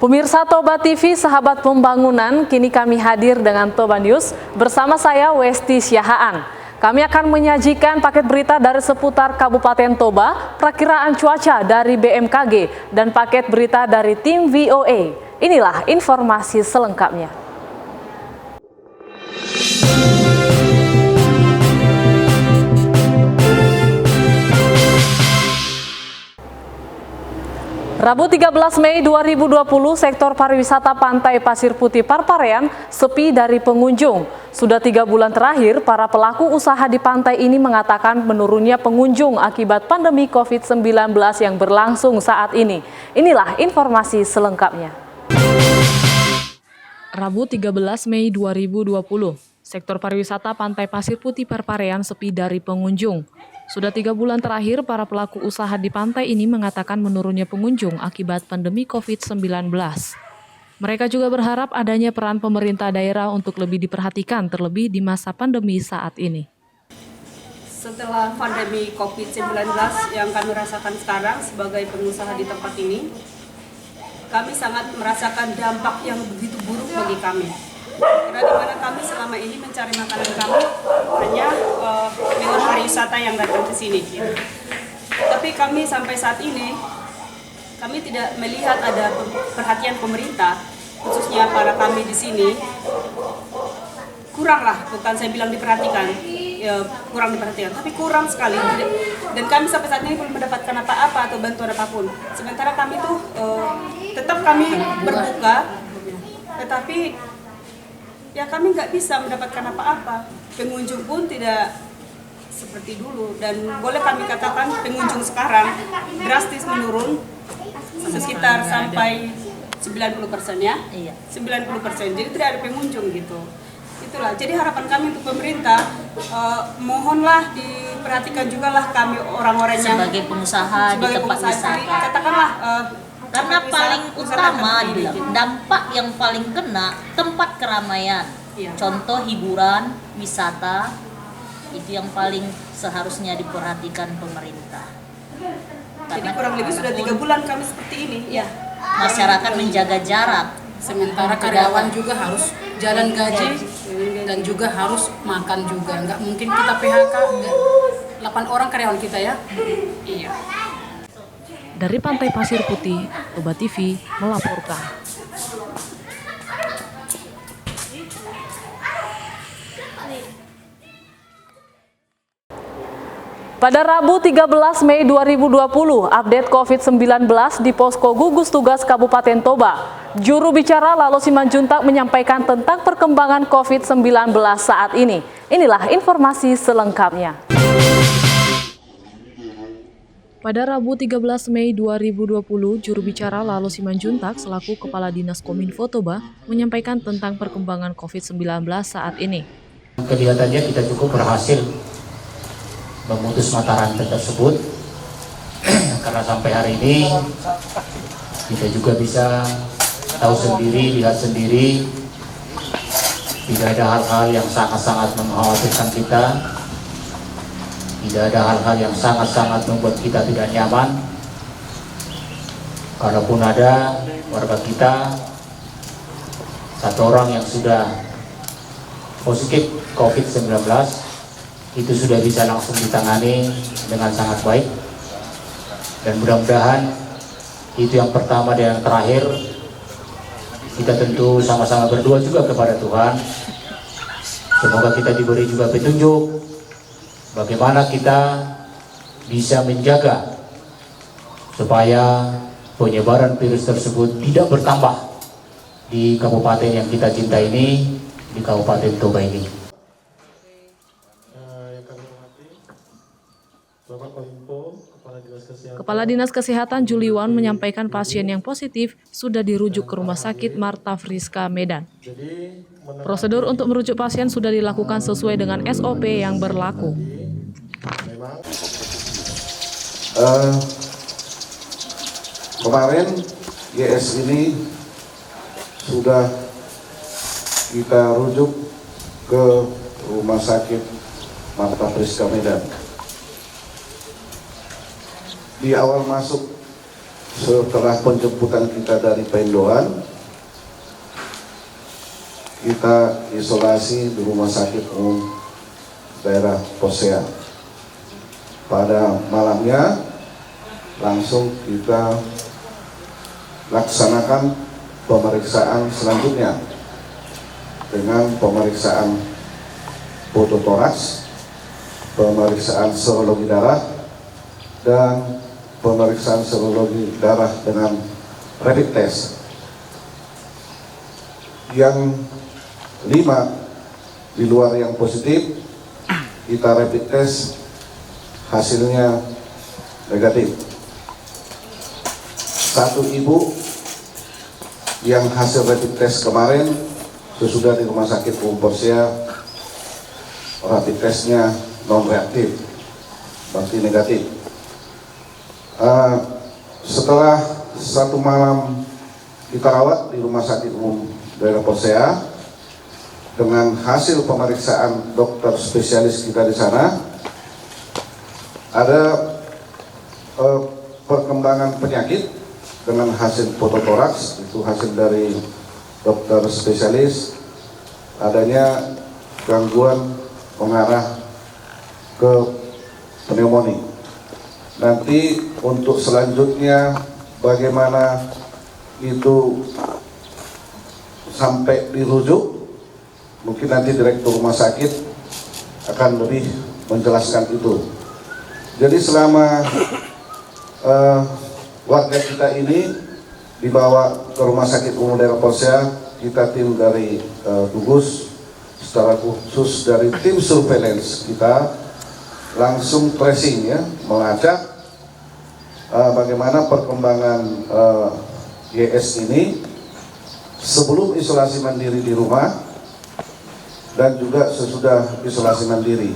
Pemirsa Toba TV, sahabat pembangunan, kini kami hadir dengan Toba News bersama saya Westi Syahaan. Kami akan menyajikan paket berita dari seputar Kabupaten Toba, perakiraan cuaca dari BMKG, dan paket berita dari tim VOA. Inilah informasi selengkapnya. Rabu 13 Mei 2020, sektor pariwisata Pantai Pasir Putih Parparean sepi dari pengunjung. Sudah 3 bulan terakhir, para pelaku usaha di pantai ini mengatakan menurunnya pengunjung akibat pandemi COVID-19 yang berlangsung saat ini. Inilah informasi selengkapnya. Rabu 13 Mei 2020, sektor pariwisata Pantai Pasir Putih Parparean sepi dari pengunjung. Sudah 3 bulan terakhir, para pelaku usaha di pantai ini mengatakan menurunnya pengunjung akibat pandemi COVID-19. Mereka juga berharap adanya peran pemerintah daerah untuk lebih diperhatikan, terlebih di masa pandemi saat ini. Setelah pandemi COVID-19 yang kami rasakan sekarang sebagai pengusaha di tempat ini, kami sangat merasakan dampak yang begitu buruk bagi kami. Karena di mana kami selama ini mencari makanan kami hanya lewat pariwisata yang datang ke sini. Tapi kami sampai saat ini, kami tidak melihat ada perhatian pemerintah, khususnya para kami di sini. Kurang lah, bukan saya bilang diperhatikan, kurang diperhatikan, tapi kurang sekali. Dan kami sampai saat ini belum mendapatkan apa-apa atau bantuan apapun. Sementara kami tuh tetap kami berbuka, tetapi ya kami nggak bisa mendapatkan apa-apa. Pengunjung pun tidak seperti dulu, dan boleh kami katakan pengunjung sekarang drastis menurun sekitar sampai 90% ya. 90%, jadi tidak ada pengunjung gitu. Itulah, jadi harapan kami untuk pemerintah, mohonlah diperhatikan juga lah kami orang-orang yang sebagai pengusaha di tempat wisata. Katakanlah karena paling utama dampak yang paling kena tempat keramaian. Iya. Contoh hiburan, wisata, itu yang paling seharusnya diperhatikan pemerintah. Jadi kurang lebih sudah 3 bulan kami seperti ini. Ya. Masyarakat menjaga jarak. Sementara karyawan juga harus jalan gaji dan juga harus makan juga. Nggak mungkin kita PHK 8 orang karyawan kita ya. Iya. Dari Pantai Pasir Putih, Toba TV melaporkan. Pada Rabu 13 Mei 2020, update COVID-19 di Posko Gugus Tugas Kabupaten Toba. Juru bicara Lalo Simanjuntak menyampaikan tentang perkembangan COVID-19 saat ini. Inilah informasi selengkapnya. Pada Rabu 13 Mei 2020, juru bicara Lalo Simanjuntak selaku Kepala Dinas Kominfo Toba menyampaikan tentang perkembangan COVID-19 saat ini. Kelihatannya kita cukup berhasil memutus mata rantai tersebut karena sampai hari ini kita juga bisa tahu sendiri, lihat sendiri, tidak ada hal-hal yang sangat-sangat mengkhawatirkan kita. Tidak ada hal-hal yang sangat-sangat membuat kita tidak nyaman. Kalaupun ada warga kita, 1 orang yang sudah positif COVID-19, itu sudah bisa langsung ditangani dengan sangat baik. Dan mudah-mudahan itu yang pertama dan yang terakhir. Kita tentu sama-sama berdoa juga kepada Tuhan. Semoga kita diberi juga petunjuk bagaimana kita bisa menjaga supaya penyebaran virus tersebut tidak bertambah di kabupaten yang kita cinta ini, di Kabupaten Toba ini. Kepala Dinas Kesehatan Juliwan menyampaikan pasien yang positif sudah dirujuk ke Rumah Sakit Marta Friska Medan. Prosedur untuk merujuk pasien sudah dilakukan sesuai dengan SOP yang berlaku. Kemarin GS ini sudah kita rujuk ke Rumah Sakit Marta Friska Medan. Di awal masuk setelah penjemputan kita dari Pendoan, kita isolasi di Rumah Sakit Umum Daerah Posea. Pada malamnya langsung kita laksanakan pemeriksaan selanjutnya dengan pemeriksaan fototoraks, pemeriksaan serologi darah, dan pemeriksaan serologi darah dengan rapid test. Yang 5 di luar yang positif, kita rapid test, hasilnya negatif. 1 ibu yang hasil rapid test kemarin sesudah di Rumah Sakit Umum Posea, rapid testnya non reaktif, berarti negatif. Setelah 1 malam kita rawat di Rumah Sakit Umum Daerah Posea, dengan hasil pemeriksaan dokter spesialis kita di sana, ada perkembangan penyakit dengan hasil fototoraks, itu hasil dari dokter spesialis, adanya gangguan mengarah ke pneumonia. Nanti untuk selanjutnya bagaimana itu sampai dirujuk, mungkin nanti direktur rumah sakit akan lebih menjelaskan itu. Jadi selama warga kita ini dibawa ke Rumah Sakit Umum Daerah Posea, kita tim dari gugus, secara khusus dari tim surveillance kita langsung tracing ya, melacak bagaimana perkembangan YS ini sebelum isolasi mandiri di rumah dan juga sesudah isolasi mandiri.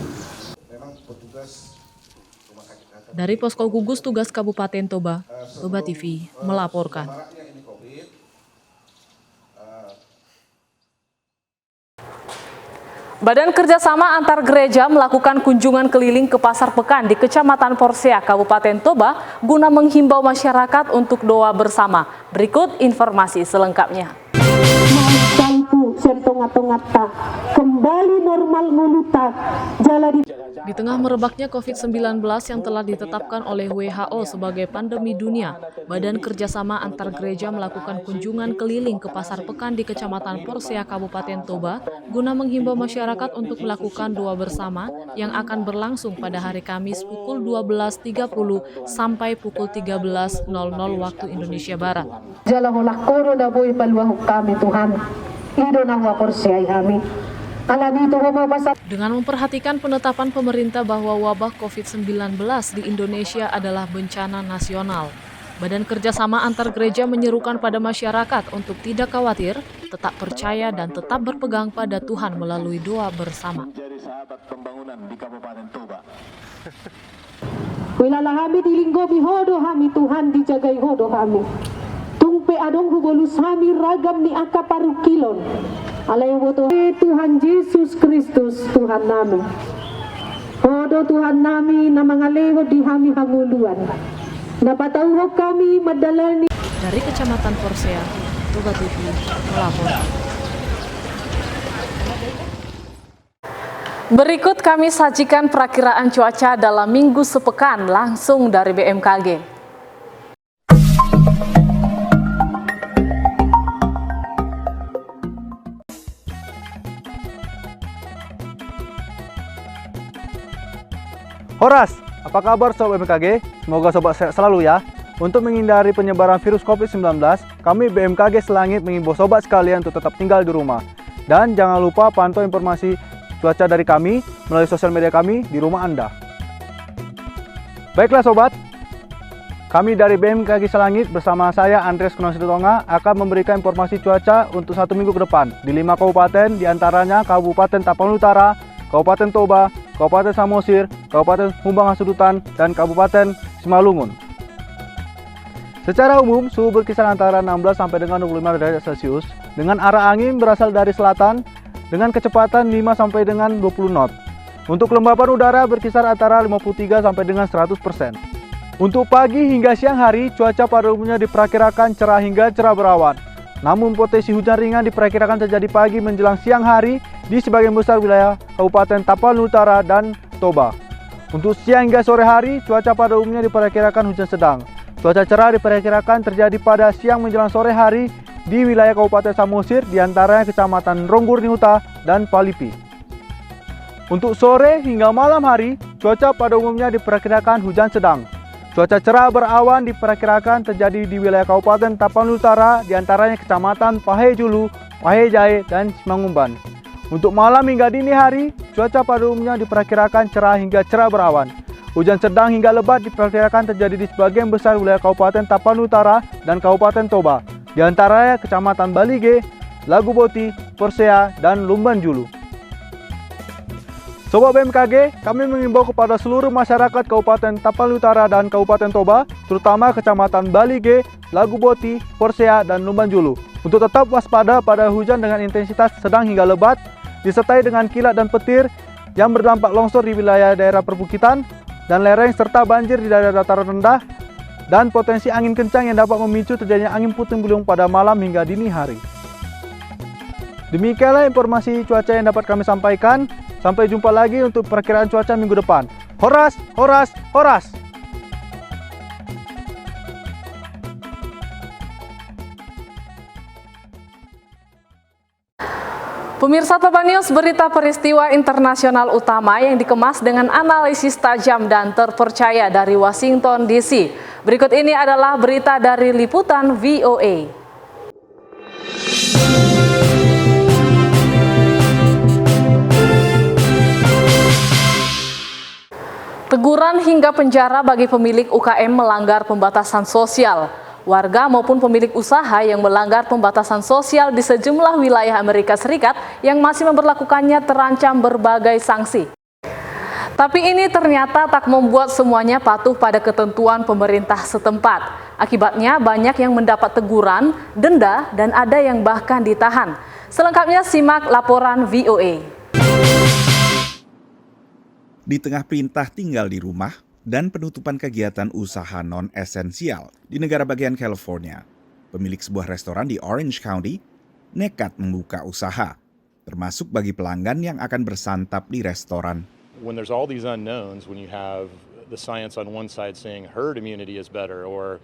Memang petugas rumah sakit Dari Posko Gugus Tugas Kabupaten Toba, Toba TV melaporkan. Badan Kerjasama Antar Gereja melakukan kunjungan keliling ke Pasar Pekan di Kecamatan Porsea, Kabupaten Toba, guna menghimbau masyarakat untuk doa bersama. Berikut informasi selengkapnya. Kembali normal ngulutak, Di tengah merebaknya COVID-19 yang telah ditetapkan oleh WHO sebagai pandemi dunia, Badan Kerjasama Antar Gereja melakukan kunjungan keliling ke Pasar Pekan di Kecamatan Porsea, Kabupaten Toba, guna menghimbau masyarakat untuk melakukan doa bersama yang akan berlangsung pada hari Kamis pukul 12.30 sampai pukul 13.00 waktu Indonesia Barat. Jalaholah corona boy paluah kami Tuhan. Ido nahwa Porsea kami. Dengan memperhatikan penetapan pemerintah bahwa wabah COVID-19 di Indonesia adalah bencana nasional, Badan Kerjasama Antar Gereja menyerukan pada masyarakat untuk tidak khawatir, tetap percaya dan tetap berpegang pada Tuhan melalui doa bersama. Menjadi sahabat pembangunan di Kabupaten Toba. Wilalahami dilinggobi hodo kami Tuhan dijagai hodo kami. Tungpe adong hubolus kami ragam ni akaparukilon. Alay woto Tuhan Yesus Kristus Tuhan nami. Hodo Tuhan nami na mga leho di kami hanguluan. Napatawag kami madalani. Dari Kecamatan Porsea, Toba TV melaporkan. Berikut kami sajikan perakiraan cuaca dalam minggu sepekan langsung dari BMKG. Horas, apa kabar Sobat BMKG? Semoga Sobat sehat selalu ya. Untuk menghindari penyebaran virus COVID-19, kami BMKG Selangit mengimbau Sobat sekalian untuk tetap tinggal di rumah. Dan jangan lupa pantau informasi cuaca dari kami melalui sosial media kami di rumah Anda. Baiklah Sobat, kami dari BMKG Selangit bersama saya Andres Kunositotonga akan memberikan informasi cuaca untuk 1 minggu ke depan di 5 kabupaten, diantaranya Kabupaten Tapanuli Utara, Kabupaten Toba, Kabupaten Samosir, Kabupaten Humbang Hasudutan, dan Kabupaten Simalungun. Secara umum, suhu berkisar antara 16 sampai dengan 25 derajat Celcius, dengan arah angin berasal dari selatan dengan kecepatan 5 sampai dengan 20 knot. Untuk kelembapan udara berkisar antara 53 sampai dengan 100%. Untuk pagi hingga siang hari, cuaca pada umumnya diperkirakan cerah hingga cerah berawan. Namun potensi hujan ringan diperkirakan terjadi pagi menjelang siang hari di sebagian besar wilayah Kabupaten Tapanuli Utara dan Toba. Untuk siang hingga sore hari, cuaca pada umumnya diperkirakan hujan sedang. Cuaca cerah diperkirakan terjadi pada siang menjelang sore hari di wilayah Kabupaten Samosir, diantaranya Kecamatan Ronggurnihuta dan Palipi. Untuk sore hingga malam hari, cuaca pada umumnya diperkirakan hujan sedang. Cuaca cerah berawan diperkirakan terjadi di wilayah Kabupaten Tapanuli Utara, diantaranya Kecamatan Pahejulu, Pahejae, dan Simangumban. Untuk malam hingga dini hari, cuaca pada umumnya diperkirakan cerah hingga cerah berawan. Hujan sedang hingga lebat diperkirakan terjadi di sebagian besar wilayah Kabupaten Tapanuli Utara dan Kabupaten Toba, diantaranya Kecamatan Balige, Laguboti, Persea, dan Lumbanjulu. Sobat BMKG, kami mengimbau kepada seluruh masyarakat Kabupaten Tapanuli Utara dan Kabupaten Toba, terutama Kecamatan Balige, Laguboti, Persea, dan Lumbanjulu, untuk tetap waspada pada hujan dengan intensitas sedang hingga lebat, disertai dengan kilat dan petir yang berdampak longsor di wilayah daerah perbukitan dan lereng, serta banjir di daerah dataran rendah, dan potensi angin kencang yang dapat memicu terjadinya angin puting beliung pada malam hingga dini hari. Demikianlah informasi cuaca yang dapat kami sampaikan. Sampai jumpa lagi untuk perkiraan cuaca minggu depan. Horas, horas, horas! Pemirsa Toba News, berita peristiwa internasional utama yang dikemas dengan analisis tajam dan terpercaya dari Washington DC. Berikut ini adalah berita dari liputan VOA. Teguran hingga penjara bagi pemilik UKM melanggar pembatasan sosial. Warga maupun pemilik usaha yang melanggar pembatasan sosial di sejumlah wilayah Amerika Serikat yang masih memberlakukannya terancam berbagai sanksi. Tapi ini ternyata tak membuat semuanya patuh pada ketentuan pemerintah setempat. Akibatnya banyak yang mendapat teguran, denda, dan ada yang bahkan ditahan. Selengkapnya simak laporan VOA. Di tengah perintah tinggal di rumah dan penutupan kegiatan usaha non-esensial di negara bagian California, pemilik sebuah restoran di Orange County nekat membuka usaha, termasuk bagi pelanggan yang akan bersantap di restoran. When there's all these unknowns, when you have the science on one side saying herd immunity is better or,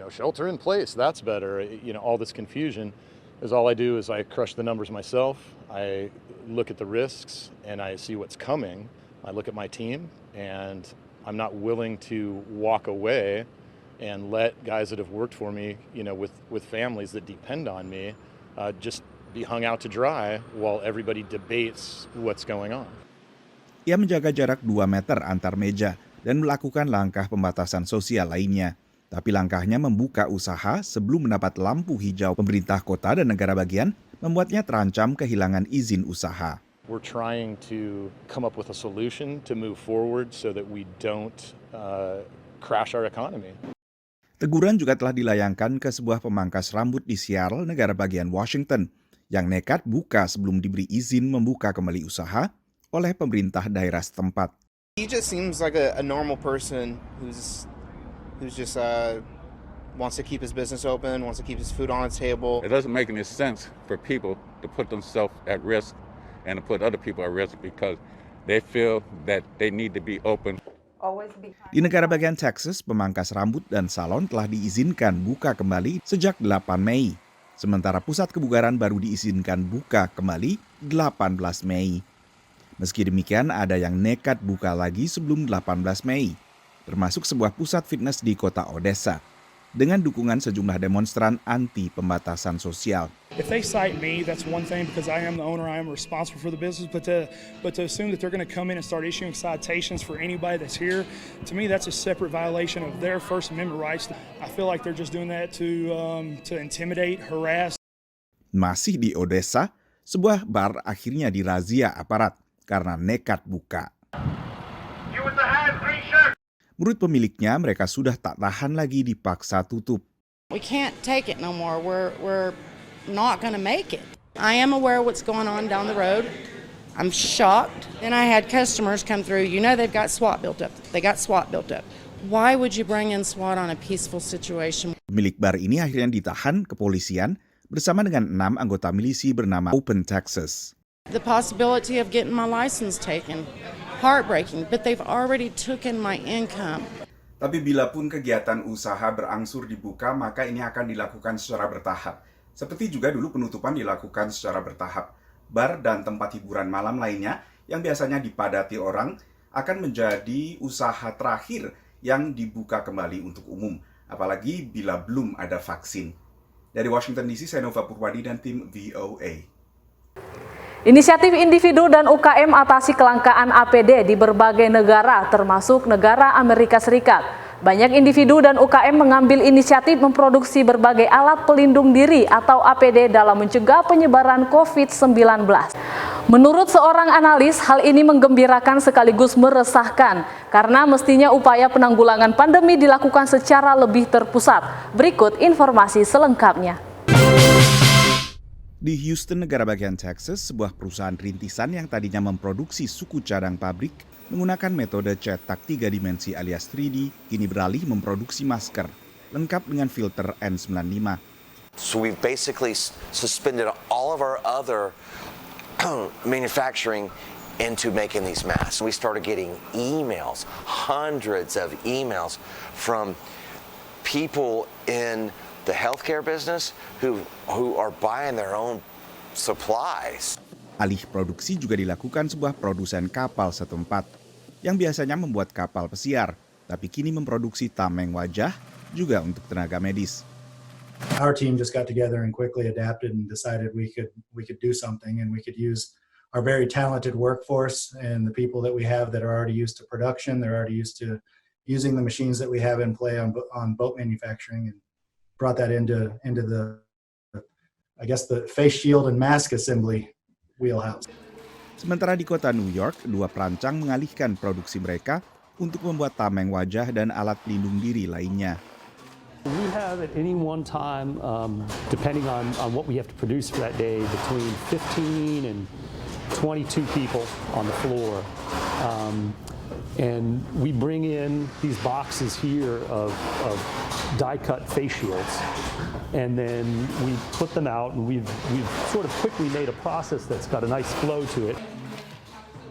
shelter in place, that's better, all this confusion, is all I do is I crush the numbers myself, I look at the risks and I see what's coming. I look at my team, and I'm not willing to walk away and let guys that have worked for me, with families that depend on me, just be hung out to dry while everybody debates what's going on. Ia menjaga jarak 2 meter antar meja dan melakukan langkah pembatasan sosial lainnya. Tapi langkahnya membuka usaha sebelum mendapat lampu hijau pemerintah kota dan negara bagian membuatnya terancam kehilangan izin usaha. We're trying to come up with a solution to move forward so that we don't crash our economy. Teguran juga telah dilayangkan ke sebuah pemangkas rambut di Seattle, negara bagian Washington, yang nekat buka sebelum diberi izin membuka kembali usaha oleh pemerintah daerah setempat. He just seems like a normal person who's just wants to keep his business open, wants to keep his food on the table. It doesn't make any sense for people to put themselves at risk and to put other people at risk because they feel that they need to be open. Di negara bagian Texas, pemangkas rambut dan salon telah diizinkan buka kembali sejak 8 Mei. Sementara pusat kebugaran baru diizinkan buka kembali 18 Mei. Meski demikian, ada yang nekat buka lagi sebelum 18 Mei, termasuk sebuah pusat fitness di kota Odessa, dengan dukungan sejumlah demonstran anti pembatasan sosial. If they cite me, that's one thing because I am the owner, I am responsible for the business. But to assume that they're going to come in and start issuing citations for anybody that's here, to me that's a separate violation of their First Amendment rights. I feel like they're just doing that to intimidate, harass. Masih di Odessa, sebuah bar akhirnya dirazia aparat karena nekat buka. Menurut pemiliknya, mereka sudah tak tahan lagi dipaksa tutup. We can't take it no more. We're not going to make it. I am aware of what's going on down the road. I'm shocked. Then I had customers come through. They've got SWAT built up. They got SWAT built up. Why would you bring in SWAT on a peaceful situation? Pemilik bar ini akhirnya ditahan kepolisian bersama dengan 6 anggota milisi bernama Open Texas. The possibility of getting my license taken, heartbreaking, but they've already taken my income. Tapi bila pun kegiatan usaha berangsur dibuka, maka ini akan dilakukan secara bertahap. Seperti juga dulu penutupan dilakukan secara bertahap. Bar dan tempat hiburan malam lainnya yang biasanya dipadati orang akan menjadi usaha terakhir yang dibuka kembali untuk umum, apalagi bila belum ada vaksin. Dari Washington DC, saya Nova Purwadi dan tim VOA. Inisiatif individu dan UKM atasi kelangkaan APD di berbagai negara, termasuk negara Amerika Serikat. Banyak individu dan UKM mengambil inisiatif memproduksi berbagai alat pelindung diri atau APD dalam mencegah penyebaran COVID-19. Menurut seorang analis, hal ini menggembirakan sekaligus meresahkan, karena mestinya upaya penanggulangan pandemi dilakukan secara lebih terpusat. Berikut informasi selengkapnya. Di Houston, negara bagian Texas, sebuah perusahaan rintisan yang tadinya memproduksi suku cadang pabrik menggunakan metode cetak 3 dimensi alias 3D, kini beralih memproduksi masker, lengkap dengan filter N95. So we basically suspended all of our other manufacturing into making these masks. We started getting emails, hundreds of emails from people in the healthcare business who are buying their own supplies. Alih produksi juga dilakukan sebuah produsen kapal setempat yang biasanya membuat kapal pesiar, tapi kini memproduksi tameng wajah juga untuk tenaga medis. Our team just got together and quickly adapted and decided we could do something, and we could use our very talented workforce and the people that we have that are already used to production. They're already used to using the machines that we have in play on boat manufacturing, and brought that into the, I guess, the face shield and mask assembly wheelhouse. Sementara di kota New York, 2 perancang mengalihkan produksi mereka untuk membuat tameng wajah dan alat pelindung diri lainnya. We have at any one time, depending on what we have to produce for that day, between 15 and 22 people on the floor. And we bring in these boxes here of die-cut face shields, and then we put them out, and we've sort of quickly made a process that's got a nice flow to it.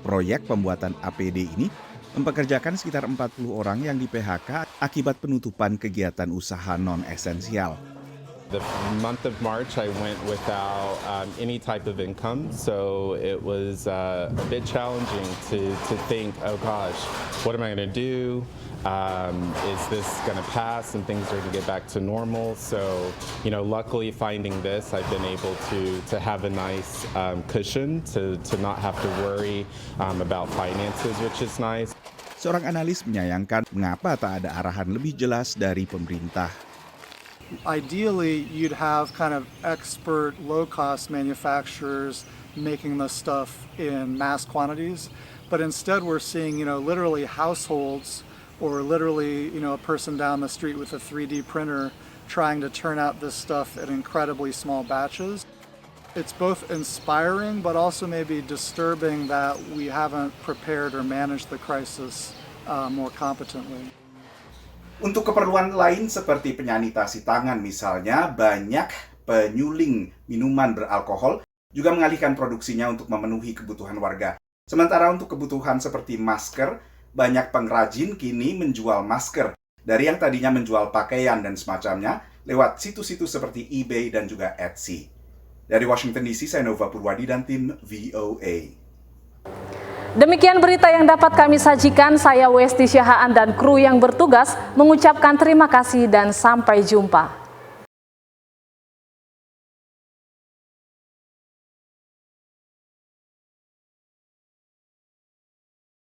Proyek pembuatan APD ini mempekerjakan sekitar 40 orang yang di-PHK akibat penutupan kegiatan usaha non-esensial. The month of March, I went without any type of income, so it was a bit challenging to think, oh gosh, what am I going to do? Is this going to pass and things are going to get back to normal? So, luckily finding this, I've been able to have a nice cushion to not have to worry about finances, which is nice. Seorang analis menyayangkan mengapa tak ada arahan lebih jelas dari pemerintah. Ideally, you'd have kind of expert, low-cost manufacturers making this stuff in mass quantities, but instead we're seeing, literally households or literally, a person down the street with a 3D printer trying to turn out this stuff in incredibly small batches. It's both inspiring, but also maybe disturbing that we haven't prepared or managed the crisis more competently. Untuk keperluan lain seperti penyanitasi tangan misalnya, banyak penyuling minuman beralkohol juga mengalihkan produksinya untuk memenuhi kebutuhan warga. Sementara untuk kebutuhan seperti masker, banyak pengrajin kini menjual masker dari yang tadinya menjual pakaian dan semacamnya lewat situs-situs seperti eBay dan juga Etsy. Dari Washington DC, saya Nova Purwadi dan tim VOA. Demikian berita yang dapat kami sajikan. Saya Westi Syahaan dan kru yang bertugas mengucapkan terima kasih dan sampai jumpa.